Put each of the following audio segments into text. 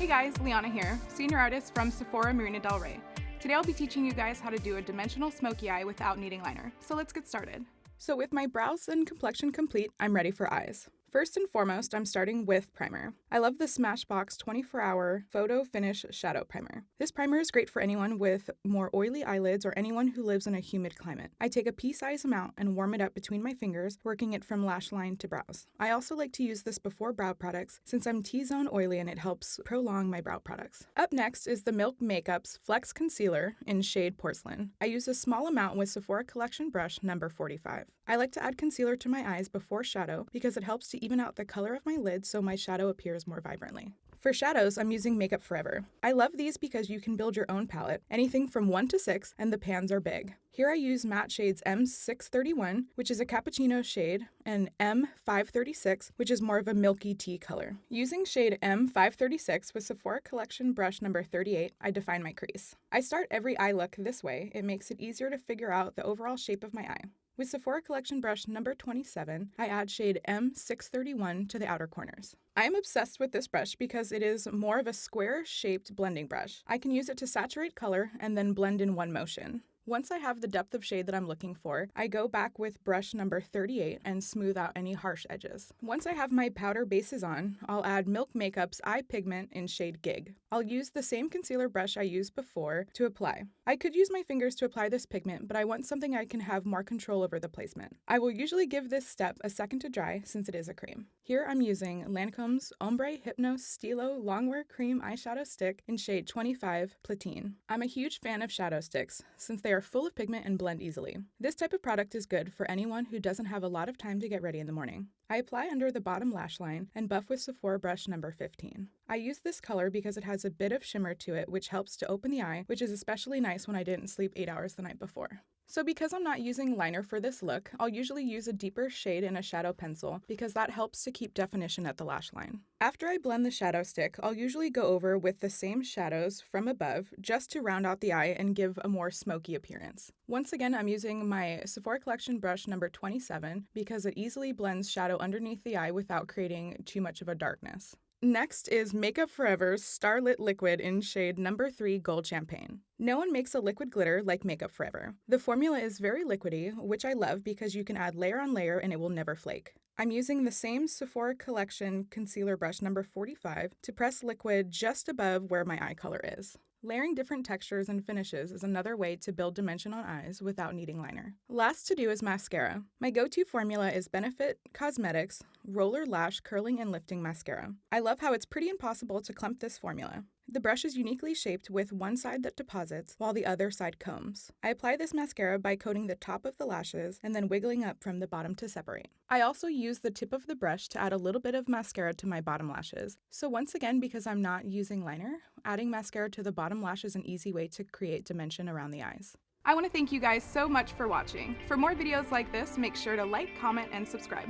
Hey guys, Liana here, senior artist from Sephora, Marina Del Rey. Today I'll be teaching you guys how to do a dimensional smoky eye without needing liner. So let's get started. So with my brows and complexion complete, I'm ready for eyes. First and foremost, I'm starting with primer. I love the Smashbox 24-hour Photo Finish Shadow Primer. This primer is great for anyone with more oily eyelids or anyone who lives in a humid climate. I take a pea-sized amount and warm it up between my fingers, working it from lash line to brows. I also like to use this before brow products since I'm T-zone oily and it helps prolong my brow products. Up next is the Milk Makeup's Flex Concealer in shade Porcelain. I use a small amount with Sephora Collection brush number 45. I like to add concealer to my eyes before shadow because it helps to even out the color of my lid so my shadow appears more vibrantly. For shadows, I'm using Makeup Forever. I love these because you can build your own palette, anything from 1 to 6, and the pans are big. Here I use matte shades M631, which is a cappuccino shade, and M536, which is more of a milky tea color. Using shade M536 with Sephora Collection brush number 38, I define my crease. I start every eye look this way. It makes it easier to figure out the overall shape of my eye. With Sephora Collection brush number 27, I add shade M631 to the outer corners. I am obsessed with this brush because it is more of a square-shaped blending brush. I can use it to saturate color and then blend in one motion. Once I have the depth of shade that I'm looking for, I go back with brush number 38 and smooth out any harsh edges. Once I have my powder bases on, I'll add Milk Makeup's Eye Pigment in shade Gig. I'll use the same concealer brush I used before to apply. I could use my fingers to apply this pigment, but I want something I can have more control over the placement. I will usually give this step a second to dry since it is a cream. Here I'm using Lancome's Ombre Hypno Stilo Longwear Cream Eyeshadow Stick in shade 25 Platine. I'm a huge fan of shadow sticks since they are full of pigment and blend easily. This type of product is good for anyone who doesn't have a lot of time to get ready in the morning. I apply under the bottom lash line and buff with Sephora brush number 15. I use this color because it has a bit of shimmer to it, which helps to open the eye, which is especially nice when I didn't sleep 8 hours the night before. So because I'm not using liner for this look, I'll usually use a deeper shade in a shadow pencil because that helps to keep definition at the lash line. After I blend the shadow stick, I'll usually go over with the same shadows from above just to round out the eye and give a more smoky appearance. Once again, I'm using my Sephora Collection brush number 27 because it easily blends shadow underneath the eye without creating too much of a darkness. Next is Makeup Forever's Starlit Liquid in shade number 3 Gold Champagne. No one makes a liquid glitter like Makeup Forever. The formula is very liquidy, which I love because you can add layer on layer and it will never flake. I'm using the same Sephora Collection concealer brush number 45 to press liquid just above where my eye color is. Layering different textures and finishes is another way to build dimension on eyes without needing liner. Last to do is mascara. My go-to formula is Benefit Cosmetics Roller Lash Curling and Lifting Mascara. I love how it's pretty impossible to clump this formula. The brush is uniquely shaped with one side that deposits while the other side combs. I apply this mascara by coating the top of the lashes and then wiggling up from the bottom to separate. I also use the tip of the brush to add a little bit of mascara to my bottom lashes. So once again, because I'm not using liner, adding mascara to the bottom lash is an easy way to create dimension around the eyes. I want to thank you guys so much for watching. For more videos like this, make sure to like, comment, and subscribe.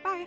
Bye!